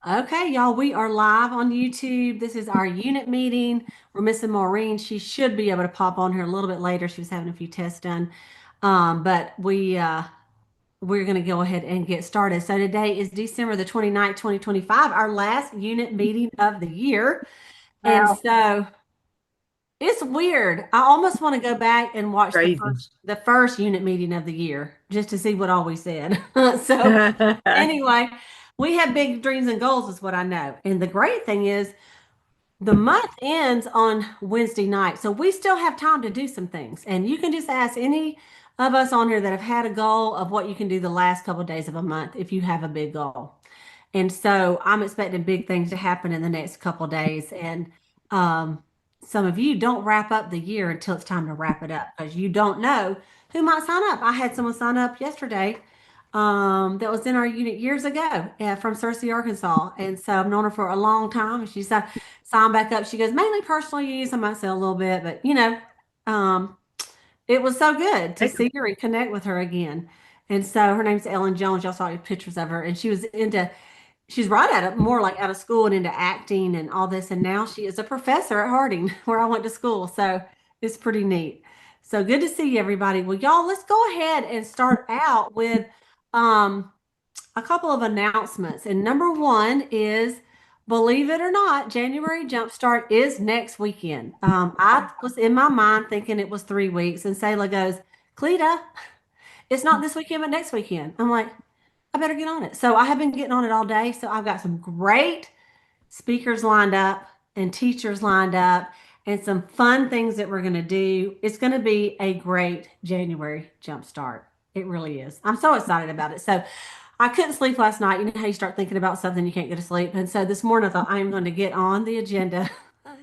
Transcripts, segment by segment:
Okay, y'all, we are live on YouTube. This is our unit meeting. We're missing Maureen. She should be able to pop on here a little bit later. She was having a few tests done. But we're going to go ahead and get started. So today is December the 29th, 2025, our last unit meeting of the year. And Wow. so it's weird. I almost want to go back and watch the Crazy. first unit meeting of the year just to see what all we said. So anyway, we have big dreams and goals, is what I know. And the great thing is, the month ends on Wednesday night, so we still have time to do some things. And you can just ask any of us on here that have had a goal of what you can do the last couple of days of a month if you have a big goal. And so I'm expecting big things to happen in the next couple of days. And um, some of you don't wrap up the year until it's time to wrap it up because you don't know who might sign up. I had someone sign up yesterday that was in our unit years ago from Searcy, Arkansas. And so I've known her for a long time. And she signed back up. She goes, mainly personal use. I might say a little bit, but um, it was so good to see her and connect with her again. And so her name's Ellen Jones. Y'all saw pictures of her, and she's right out of more like out of school and into acting and all this. And now she is a professor at Harding, where I went to school. So it's pretty neat. So good to see you, everybody. Well, y'all, let's go ahead and start out with um, a couple of announcements. And number one is, believe it or not, January Jumpstart is next weekend. I was in my mind thinking it was 3 weeks, and Sayla goes, Cleta, it's not this weekend, but next weekend. I'm like, I better get on it. So I have been getting on it all day. So I've got some great speakers lined up and teachers lined up and some fun things that we're going to do. It's going to be a great January jumpstart. It really is. I'm so excited about it. So I couldn't sleep last night. You know how you start thinking about something, you can't go to sleep. And so this morning I thought I am going to get on the agenda.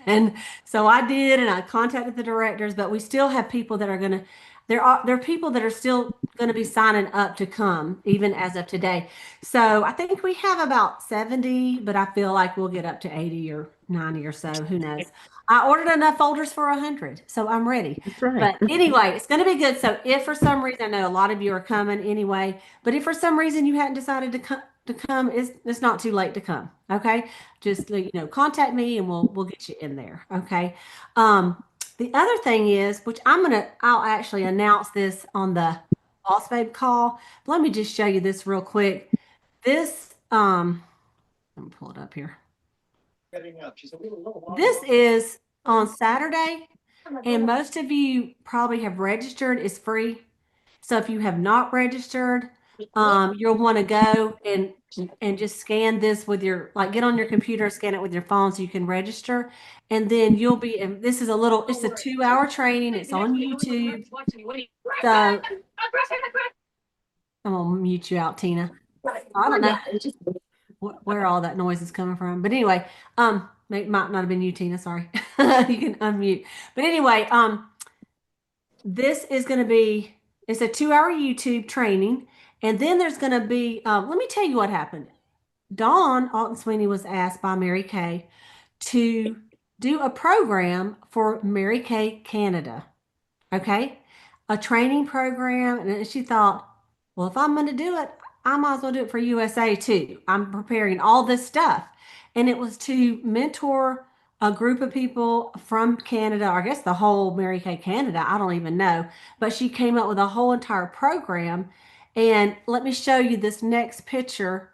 And so I did, and I contacted the directors, but we still have people that are going to, there are people that are still going to be signing up to come even as of today. So I think we have about 70, but I feel like we'll get up to 80 or 90 or so. Who knows? I ordered enough folders for 100, so I'm ready. That's right. But anyway, it's going to be good. So if for some reason, I know a lot of you are coming anyway, but if for some reason you hadn't decided to come, it's not too late to come. Okay, just contact me and we'll get you in there. Okay. The other thing is, which I'll actually announce this on the Boss Babe call. Let me just show you this real quick. This, let me pull it up here. This is on Saturday, and most of you probably have registered. It's free. So if you have not registered, you'll want to go and just scan this with your like get on your computer, scan it with your phone so you can register, and then you'll be. And this is it's a 2 hour training. It's on YouTube. So I'm gonna mute you out, Tina. I don't know where all that noise is coming from. But anyway, might not have been you, Tina. Sorry. You can unmute. But anyway, this is going to be it's a 2 hour YouTube training, and then there's going to be. Let me tell you what happened. Dawn Alton Sweeney was asked by Mary Kay to do a program for Mary Kay Canada. Okay, a training program, and she thought, well, if I'm going to do it, I might as well do it for USA too. I'm preparing all this stuff. And it was to mentor a group of people from Canada, or I guess the whole Mary Kay Canada. I don't even know. But she came up with a whole entire program. And let me show you this next picture.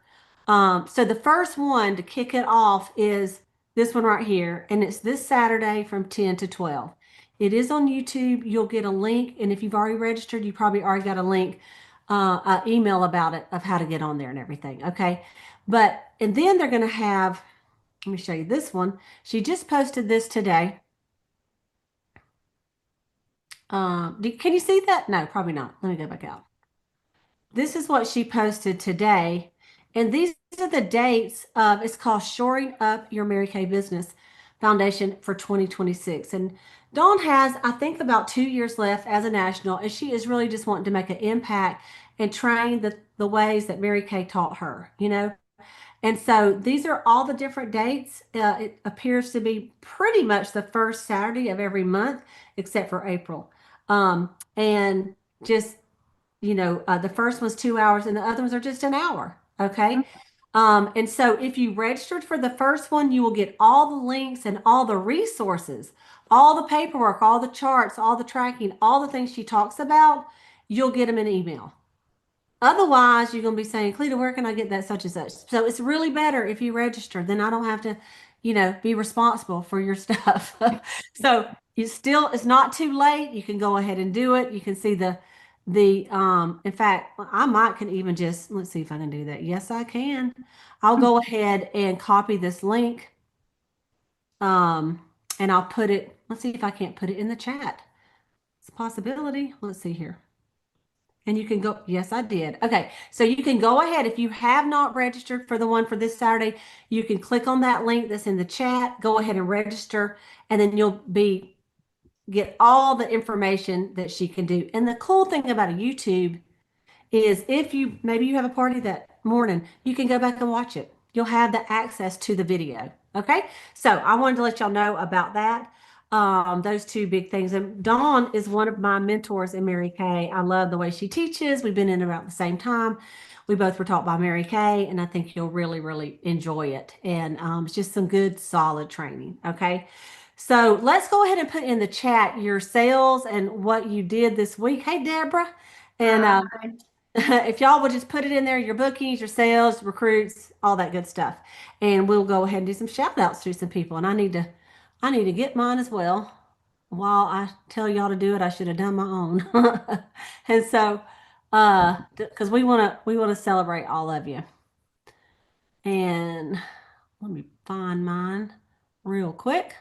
So the first one to kick it off is this one right here. And it's this Saturday from 10 to 12. It is on YouTube. You'll get a link. And if you've already registered, you probably already got a link, email about it of how to get on there and everything. Okay. And then they're going to have, let me show you this one. She just posted this today. Can you see that? No, probably not. Let me go back out. This is what she posted today. And these are the dates of it's called Shoring Up Your Mary Kay Business Foundation for 2026. And Dawn has, I think, about 2 years left as a national, and she is really just wanting to make an impact and train the ways that Mary Kay taught her. And so these are all the different dates. It appears to be pretty much the first Saturday of every month, except for April. And just the first one's 2 hours and the other ones are just an hour. Okay. And so if you registered for the first one, you will get all the links and all the resources, all the paperwork, all the charts, all the tracking, all the things she talks about. You'll get them in email. Otherwise, you're going to be saying, Cleta, where can I get that such and such? So it's really better if you register. Then I don't have to, be responsible for your stuff. So it's not too late. You can go ahead and do it. You can see in fact, I might can even just, let's see if I can do that. Yes, I can. I'll go ahead and copy this link. Um, and I'll put it, let's see if I can't put it in the chat. It's a possibility. Let's see here. And you can go, yes, I did. Okay, so you can go ahead. If you have not registered for the one for this Saturday, you can click on that link that's in the chat, go ahead and register, and then you'll get all the information that she can do. And the cool thing about a YouTube is if maybe you have a party that morning, you can go back and watch it. You'll have the access to the video. Okay. So I wanted to let y'all know about that. Those two big things. And Dawn is one of my mentors in Mary Kay. I love the way she teaches. We've been in about the same time. We both were taught by Mary Kay, and I think you'll really, really enjoy it. And it's just some good, solid training. Okay. So let's go ahead and put in the chat your sales and what you did this week. Hey, Deborah. And if y'all would just put it in there, your bookings, your sales, recruits, all that good stuff. And we'll go ahead and do some shout outs to some people. And I need to get mine as well. While I tell y'all to do it, I should have done my own. And so, because we want to celebrate all of you. And let me find mine real quick.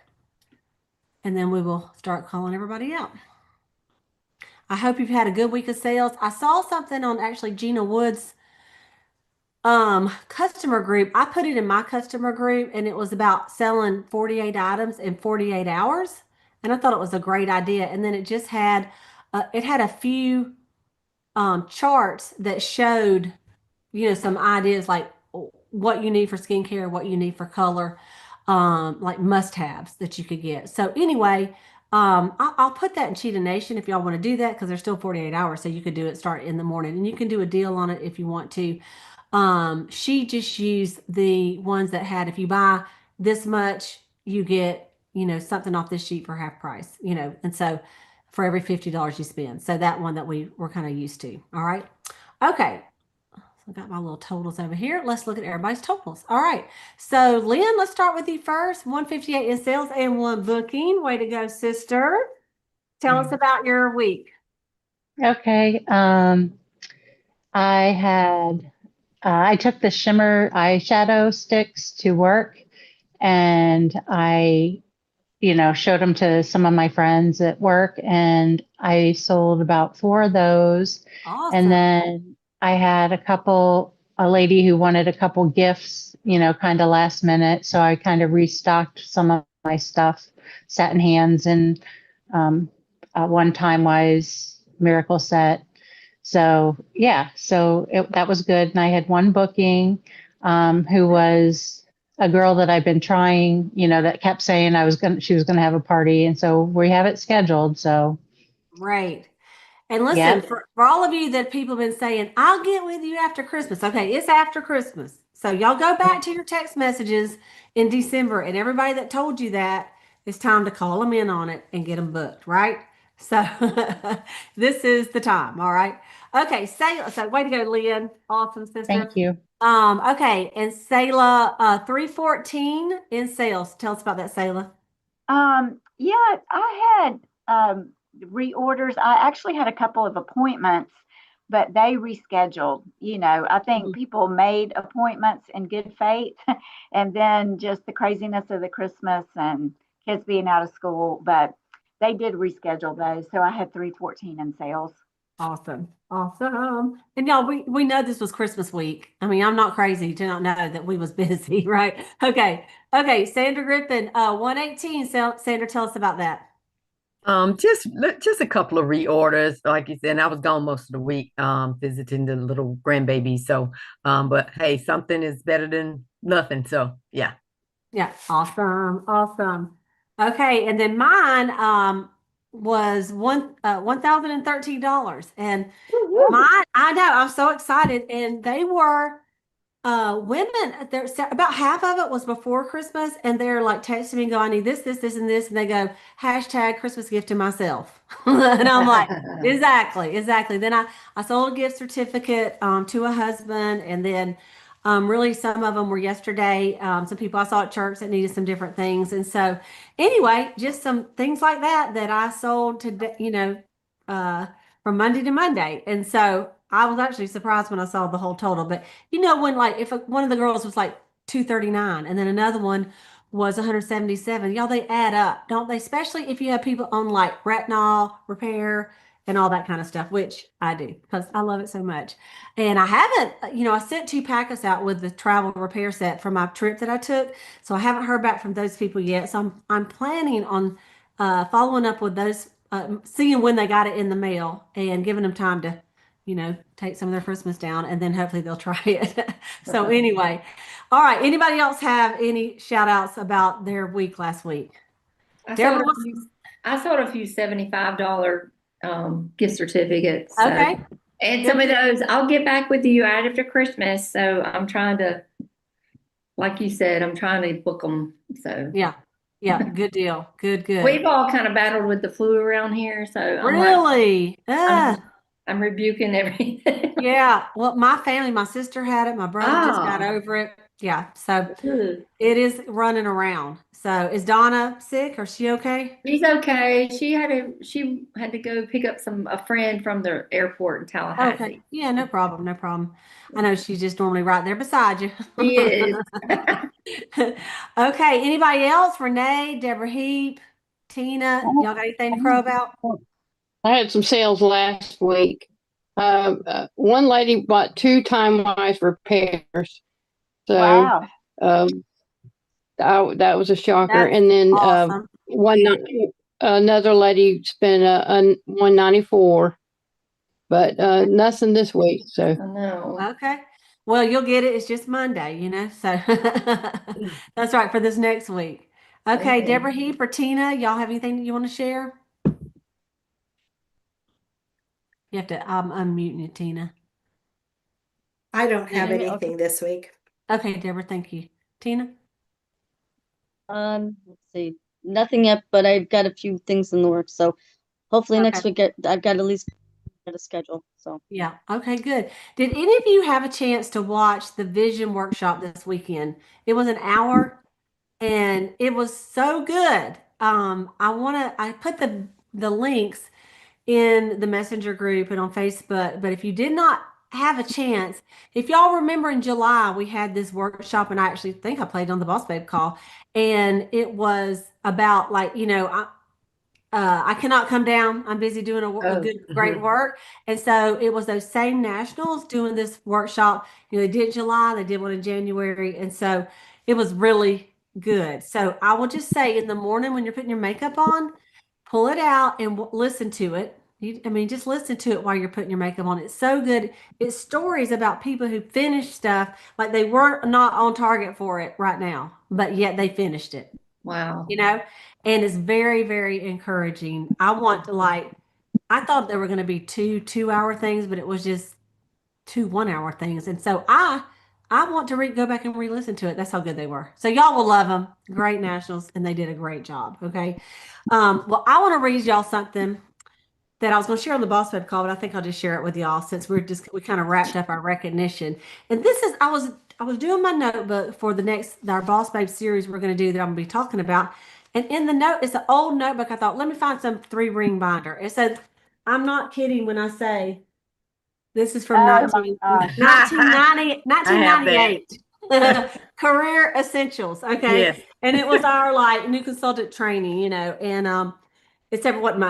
And then we will start calling everybody out. I hope you've had a good week of sales. I saw something on actually Gina Wood's customer group. I put it in my customer group and it was about selling 48 items in 48 hours. And I thought it was a great idea. And then it had a few charts that showed, some ideas like what you need for skincare, what you need for color, like must-haves that you could get. So anyway, I'll put that in Cheetah Nation if y'all want to do that because there's still 48 hours, so you could do it start in the morning, and you can do a deal on it if you want to. She just used the ones that had if you buy this much, you get, something off this sheet for half price, and so for every $50 you spend. So that one that we were kind of used to. All right. Okay. I got my little totals over here. Let's look at everybody's totals. All right. So Lynn, let's start with you first. 158 in sales and one booking. Way to go, sister. Tell us about your week. Okay. I took the shimmer eyeshadow sticks to work and I, showed them to some of my friends at work and I sold about four of those. And Awesome. then I had a lady who wanted a couple gifts, kind of last minute. So I kind of restocked some of my stuff, satin hands and one time wise miracle set. So yeah, that was good. And I had one booking who was a girl that I've been trying, that kept saying she was gonna have a party, and so we have it scheduled. So Great. And listen, yeah, for all of you that people have been saying, I'll get with you after Christmas. Okay, it's after Christmas. So y'all go back to your text messages in December, and everybody that told you that, it's time to call them in on it and get them booked, right? So this is the time, all right? Okay, so way to go, Lynn. Awesome, sister. thank you. Okay, and Sayla, 314 in sales. Tell us about that, Sayla. Yeah, I had reorders. I actually had a couple of appointments, but they rescheduled. I think Mhm. people made appointments in good faith, and then just the craziness of the Christmas and kids being out of school, but they did reschedule those. So I had 314 in sales. Awesome. Awesome. And y'all, we know this was Christmas week. I mean, I'm not crazy to not know that we was busy, right? Okay. Okay. Sandra Griffin, 118. Sandra, tell us about that. Just a couple of reorders, like you said. And I was gone most of the week, visiting the little grandbaby. So, but hey, something is better than nothing. So, yeah. Yeah. Awesome. Awesome. Okay. And then mine, was $1,013. And Woo-hoo. mine, I know, I'm so excited. And they were women, about half of it was before Christmas, and they're like texting me and go, I need this, and this, and they go, hashtag Christmas gift to myself. And I'm like, exactly. Then I sold a gift certificate to a husband, and then really some of them were yesterday. Some people I saw at church that needed some different things. And so anyway, just some things like that that I sold today, uh, from Monday to Monday. And so I was actually surprised when I saw the whole total. But when like if one of the girls was like 239 and then another one was 177, y'all, they add up, don't they? Especially if you have people on like retinol repair and all that kind of stuff, which I do because I love it so much. And I haven't, I sent two packets out with the travel repair set for my trip that I took. So I haven't heard back from those people yet. So I'm planning on following up with those, seeing when they got it in the mail and giving them time to take some of their Christmas down, and then hopefully they'll try it. So anyway, all right. Anybody else have any shout outs about their week last week? I Deborah, sold a few, I sold a few $75 gift certificates. okay. And some of those I'll get back with you right after Christmas. So I'm trying to, like you said, I'm trying to book them. So Yeah. Good deal. Good. we've all kind of battled with the flu around here. So I'm like, Really? I'm rebuking everything. Yeah. Well, my family, my sister had it. My brother just got Ah. over it. Yeah. So Good. it is running around. So is Donna sick? Or is she okay? She's okay. She had to go pick up a friend from the airport in Okay. Tallahassee. Yeah, no problem. No problem. I know she's just normally right there beside you. She is. Okay. Anybody else? Renee, Deborah Heap, Tina, y'all got anything to crow about? I had some sales last week. One lady bought two time-wise repairs. So Wow. um, that was a shocker. That's And then awesome. another lady spent 194, but nothing this week. So I know. Okay. Well, you'll get it. It's just Monday, so that's right for this next week. Okay, Amen. Deborah Heap or Tina, y'all have anything that you want to share? You have to, I'm unmuting you, Tina. I don't have Okay. anything this week. Okay, Deborah, thank you. Tina? Let's see. Nothing yet, but I've got a few things in the works. So hopefully next Okay. week I've got at least get a schedule. So Yeah. Okay, good. Did any of you have a chance to watch the vision workshop this weekend? It was an hour and it was so good. I put the links in the messenger group and on Facebook, but if you did not have a chance, if y'all remember in July, we had this workshop and I actually think I played on the Boss Babe call, and it was about like, I cannot come down. I'm busy doing a good, great work. And so it was those same nationals doing this workshop. They did July, they did one in January. And so it was really good. So I will just say in the morning when you're putting your makeup on, pull it out and listen to it. Just listen to it while you're putting your makeup on. It's so good. It's stories about people who finished stuff like they were not on target for it right now, but yet they finished it. Wow. And it's very, very encouraging. I thought there were going to be two 2-hour things, but it was just two 1-hour things. And so I want to go back and re-listen to it. That's how good they were. So y'all will love them. Great nationals, and they did a great job. Okay. Well, I want to read y'all something that I was going to share on the Boss Web call, but I think I'll just share it with y'all since we kind of wrapped up our recognition. And this is, I was doing my notebook for our Boss Babe series we're going to do that I'm going to be talking about. And in the note, it's an old notebook. I thought, let me find some 3-ring binder. It said, I'm not kidding when I say this is from Oh my gosh. 1990, I have that. 1998. Career Essentials. Okay. Yes. And it was our new consultant training, and except for what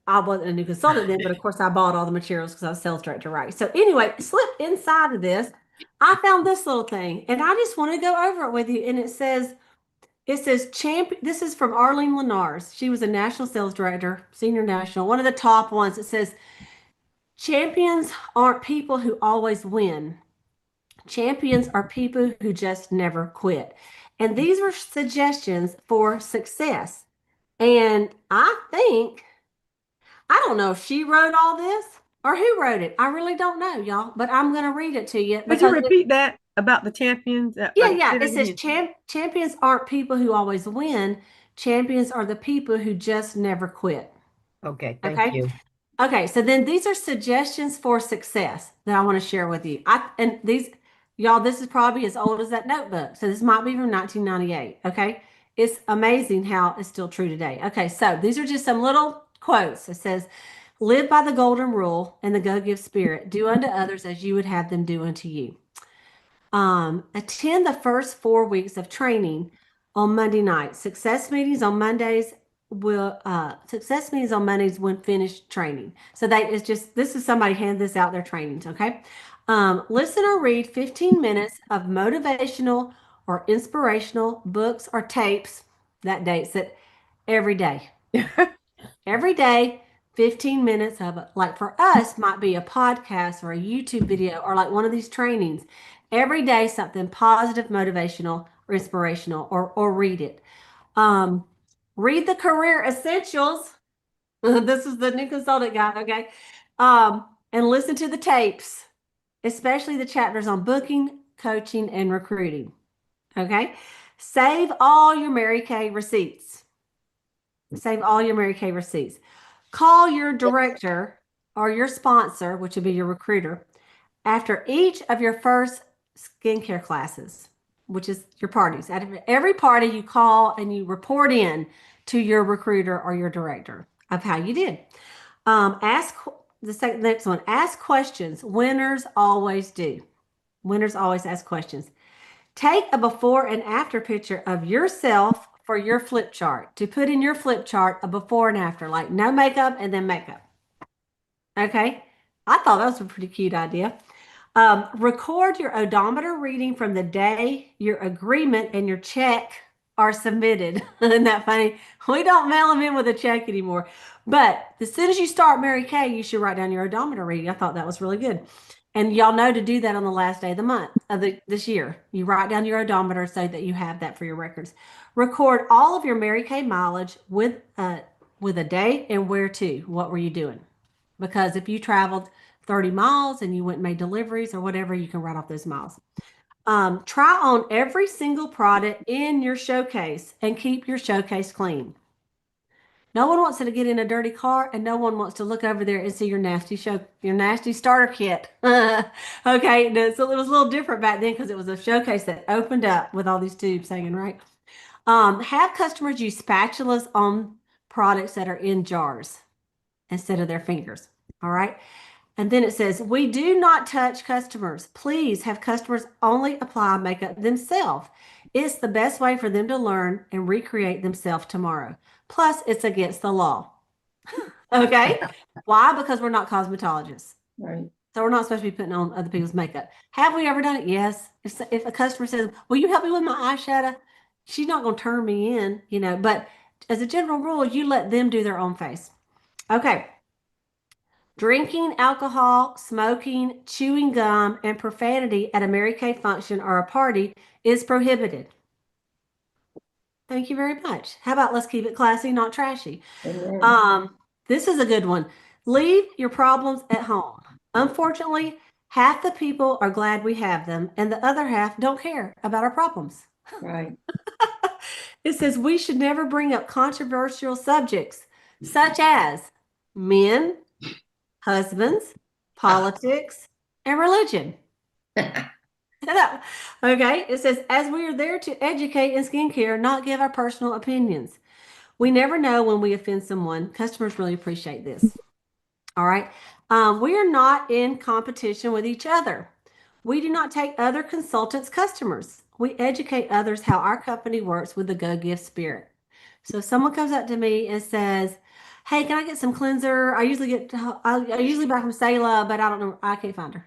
I wasn't a new consultant then, but of course I bought all the materials because I was sales director, right? So anyway, slipped inside of this, I found this little thing, and I just want to go over it with you. And it says champion. This is from Arlene Lenars. She was a national sales director, senior national, one of the top ones. It says, champions aren't people who always win. Champions are people who just never quit. And these were suggestions for success. And I don't know if she wrote all this or who wrote it. I really don't know, y'all, but I'm going to read it to you. Could you repeat that? about the champions? Yeah. Say that It says again. champions aren't people who always win. Champions are the people who just never quit. Okay, thank Okay. you. Okay. So then these are suggestions for success that I want to share with you. And these, y'all, this is probably as old as that notebook. So this might be from 1998. Okay. It's amazing how it's still true today. Okay. So these are just some little quotes. It says, live by the golden rule and the go give spirit. Do unto others as you would have them do unto you. Attend the first 4 weeks of training on Monday nights. Success meetings on Mondays when finished training. So it's just this is somebody hand this out their trainings, okay? Listen or read 15 minutes of motivational or inspirational books or tapes. That dates it every day. Every day, 15 minutes of it. Like for us, might be a podcast or a YouTube video or like one of these trainings. Every day, something positive, motivational, or inspirational, or read it. Um, read the career essentials. This is the new consultant guy, okay? And listen to the tapes, especially the chapters on booking, coaching, and recruiting. Okay. Save all your Mary Kay receipts. Save all your Mary Kay receipts. Call your director or your sponsor, which would be your recruiter, after each of your first skincare classes, which is your parties. At every party, you call and you report in to your recruiter or your director of how you did. Ask next one. Ask questions. Winners always do. Winners always ask questions. Take a before and after picture of yourself for your flip chart. To put in your flip chart a before and after, like no makeup and then makeup. Okay. I thought that was a pretty cute idea. Record your odometer reading from the day your agreement and your check are submitted. Isn't that funny? We don't mail them in with a check anymore. But as soon as you start Mary Kay, you should write down your odometer reading. I thought that was really good. And y'all know to do that on the last day of the month of this year. You write down your odometer so that you have that for your records. Record all of your Mary Kay mileage with a date and where to. What were you doing? Because if you traveled 30 miles and you went and made deliveries or whatever, you can write off those miles. Try on every single product in your showcase and keep your showcase clean. No one wants to get in a dirty car, and no one wants to look over there and see your nasty starter kit. Okay, so it was a little different back then because it was a showcase that opened up with all these tubes hanging, right? Have customers use spatulas on products that are in jars instead of their fingers. All right. And then it says, we do not touch customers. Please have customers only apply makeup themselves. It's the best way for them to learn and recreate themselves tomorrow. Plus, it's against the law. Okay. Why? Because we're not cosmetologists. Right. So we're not supposed to be putting on other people's makeup. Have we ever done it? Yes. If a customer says, will you help me with my eyeshadow? She's not going to turn me in, but as a general rule, you let them do their own face. Okay. Drinking alcohol, smoking, chewing gum, and profanity at a Mary Kay function or a party is prohibited. Thank you very much. How about let's keep it classy, not trashy? Amen. This is a good one. Leave your problems at home. Unfortunately, half the people are glad we have them, and the other half don't care about our problems. Right. It says we should never bring up controversial subjects such as men, husbands, politics, and religion. Okay, it says, as we are there to educate in skincare, not give our personal opinions. We never know when we offend someone. Customers really appreciate this. All right. We are not in competition with each other. We do not take other consultants' customers. We educate others how our company works with the Go Give spirit. So if someone comes up to me and says, hey, can I get some cleanser? I usually buy from Selah, but I don't know. I can't find her.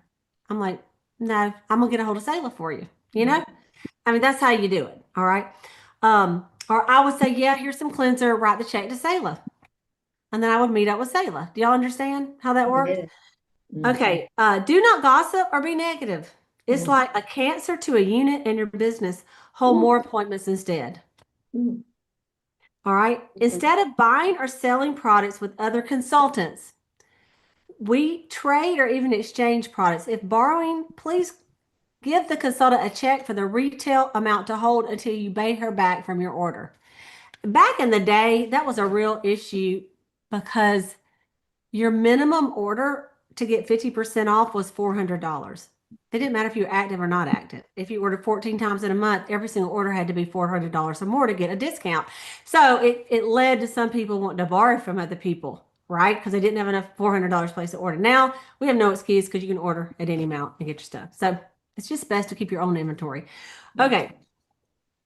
I'm like, no, I'm gonna get a hold of Selah for you. I mean, that's how you do it. All right. Or I would say, yeah, here's some cleanser, write the check to Selah. And then I would meet up with Selah. Do y'all understand how that works? Yeah. Okay. Do not gossip or be negative. It's like a cancer to a unit in your business. Hold more appointments instead. Mm. All right. Instead of buying or selling products with other consultants, we trade or even exchange products. If borrowing, please give the consultant a check for the retail amount to hold until you pay her back from your order. Back in the day, that was a real issue because your minimum order to get 50% off was $400. It didn't matter if you were active or not active. If you ordered 14 times in a month, every single order had to be $400 or more to get a discount. So it led to some people wanting to borrow from other people, right? Because they didn't have enough $400 place to order. Now we have no excuse because you can order at any amount and get your stuff. So it's just best to keep your own inventory. Okay.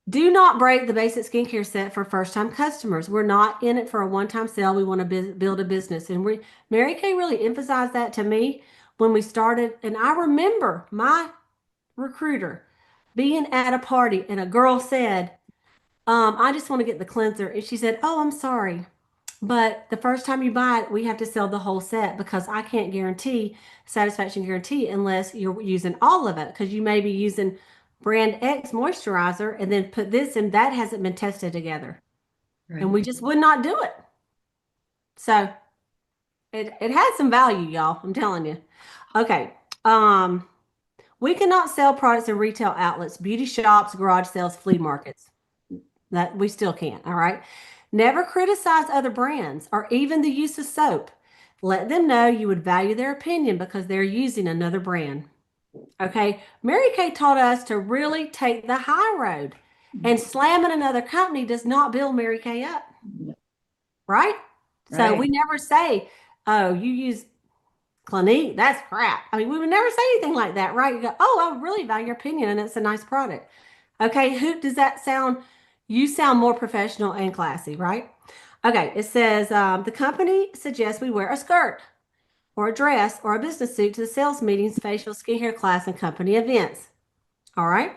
Do not break the basic skincare set for first-time customers. We're not in it for a one-time sale. We want to build a business. And Mary Kay really emphasized that to me when we started. And I remember my recruiter being at a party and a girl said, I just want to get the cleanser. And she said, oh, I'm sorry. But the first time you buy it, we have to sell the whole set because I can't guarantee satisfaction guarantee unless you're using all of it because you may be using brand X moisturizer and then put this and that hasn't been tested together. Right. And we just would not do it. So it has some value, y'all. I'm telling you. Okay. We cannot sell products in retail outlets, beauty shops, garage sales, flea markets. That we still can't. All right. Never criticize other brands or even the use of soap. Let them know you would value their opinion because they're using another brand. Okay. Mary Kay taught us to really take the high road, and slamming another company does not build Mary Kay up. Right? So Right. we never say, oh, you use Clinique, that's crap. I mean, we would never say anything like that, right? You go, oh, I really value your opinion and it's a nice product. Okay, who does that sound? You sound more professional and classy, right? Okay, it says the company suggests we wear a skirt or a dress or a business suit to the sales meetings, facial, skincare class, and company events. All right.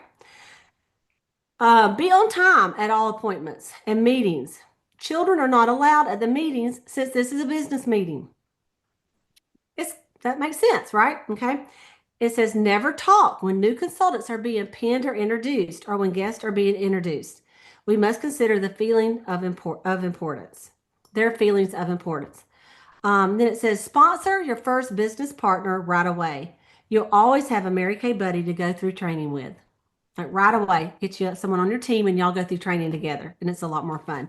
Be on time at all appointments and meetings. Children are not allowed at the meetings since this is a business meeting. That makes sense, right? Okay. It says never talk when new consultants are being pinned or introduced or when guests are being introduced. We must consider the feeling of importance, their feelings of importance. Then it says sponsor your first business partner right away. You'll always have a Mary Kay buddy to go through training with. Like right away, get you someone on your team and y'all go through training together, and it's a lot more fun.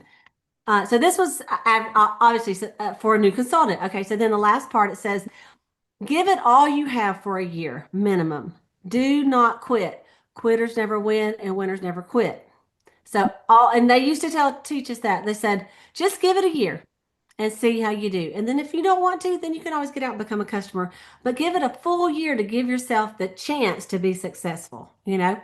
So this was obviously for a new consultant. Okay, so then the last part it says, give it all you have for a year minimum. Do not quit. Quitters never win, and winners never quit. So and they used to teach us that. They said, just give it a year and see how you do. And then if you don't want to, then you can always get out and become a customer. But give it a full year to give yourself the chance to be successful, you know?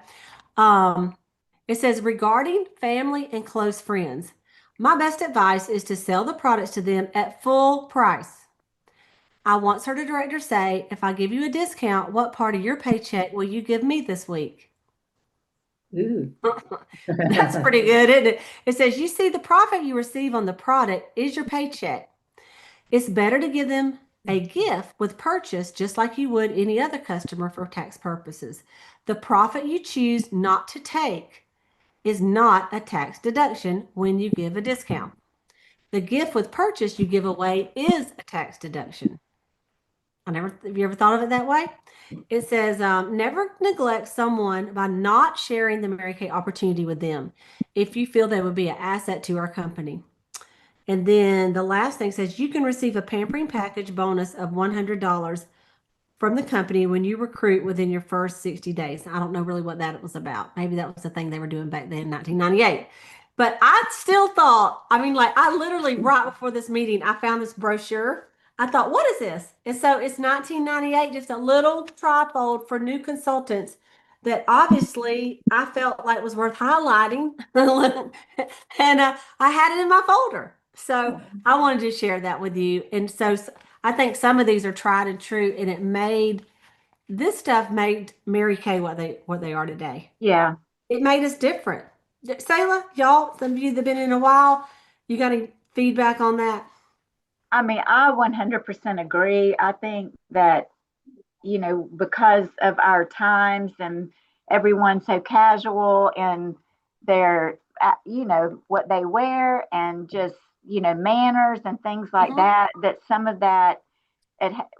It says, regarding family and close friends, my best advice is to sell the products to them at full price. I once heard a director say, if I give you a discount, what part of your paycheck will you give me this week? Ooh. That's pretty good, isn't it? It says, you see, the profit you receive on the product is your paycheck. It's better to give them a gift with purchase, just like you would any other customer for tax purposes. The profit you choose not to take is not a tax deduction when you give a discount. The gift with purchase you give away is a tax deduction. Have you ever thought of it that way? It says, never neglect someone by not sharing the Mary Kay opportunity with them if you feel they would be an asset to our company. And then the last thing says you can receive a pampering package bonus of $100 from the company when you recruit within your first 60 days. I don't know really what that was about. Maybe that was the thing they were doing back then in 1998. But I still thought, I mean, like I literally right before this meeting, I found this brochure. I thought, what is this? And so it's 1998, just a little trifold for new consultants that obviously I felt like was worth highlighting. And I had it in my folder. So I wanted to share that with you. And so I think some of these are tried and true, and this stuff made Mary Kay what they are today. Yeah. It made us different. Sayla, y'all, some of you that have been in a while, you got any feedback on that? I mean, I 100% agree. I think that, because of our times and everyone's so casual and their, what they wear and just, manners and things like that some of that,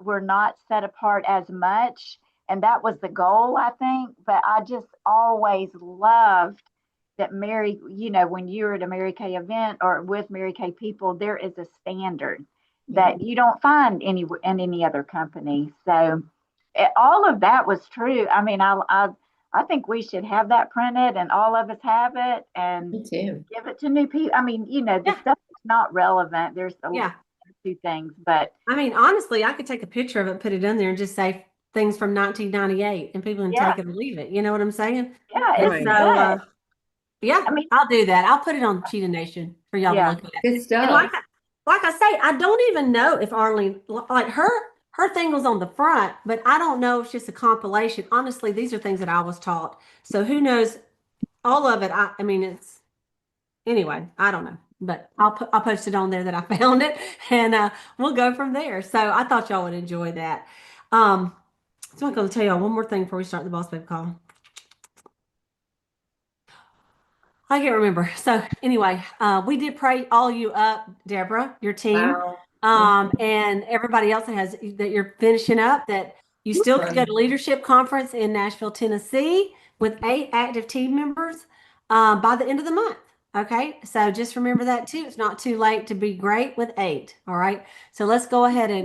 we're not set apart as much. and that was the goal, I think. But I just always loved that Mary, when you're at a Mary Kay event or with Mary Kay people, there is a standard that you don't find in any other company. So all of that was true. I mean, I think we should have that printed and all of us have it and Me too. give it to new people. I mean, the Yeah. stuff that's not relevant. There's Yeah. two things, but I mean, honestly, I could take a picture of it, put it in there, and just say things from 1998, and people can yeah, take it or leave it. You know what I'm saying? yeah, And it's Right. so, good. yeah, I mean, I'll do that. I'll put it on Cheetah Nation for y'all to yeah, look at. Good And stuff. like I say, I don't even know if Arlene, like her thing was on the front, but I don't know if it's just a compilation. Honestly, these are things that I was taught. So who knows? All of it. I mean, it's anyway. I don't know, but I'll post it on there that I found it, and we'll go from there. So I thought y'all would enjoy that. So I'm going to tell y'all one more thing before we start the boss babe call. I can't remember. So anyway, we did pray all you up, Deborah, your team, Wow. and everybody else that you're finishing up. That you still could go to leadership conference in Nashville, Tennessee, with 8 active team members by the end of the month. Okay, so just remember that too. It's not too late to be great with 8. All right, so let's go ahead and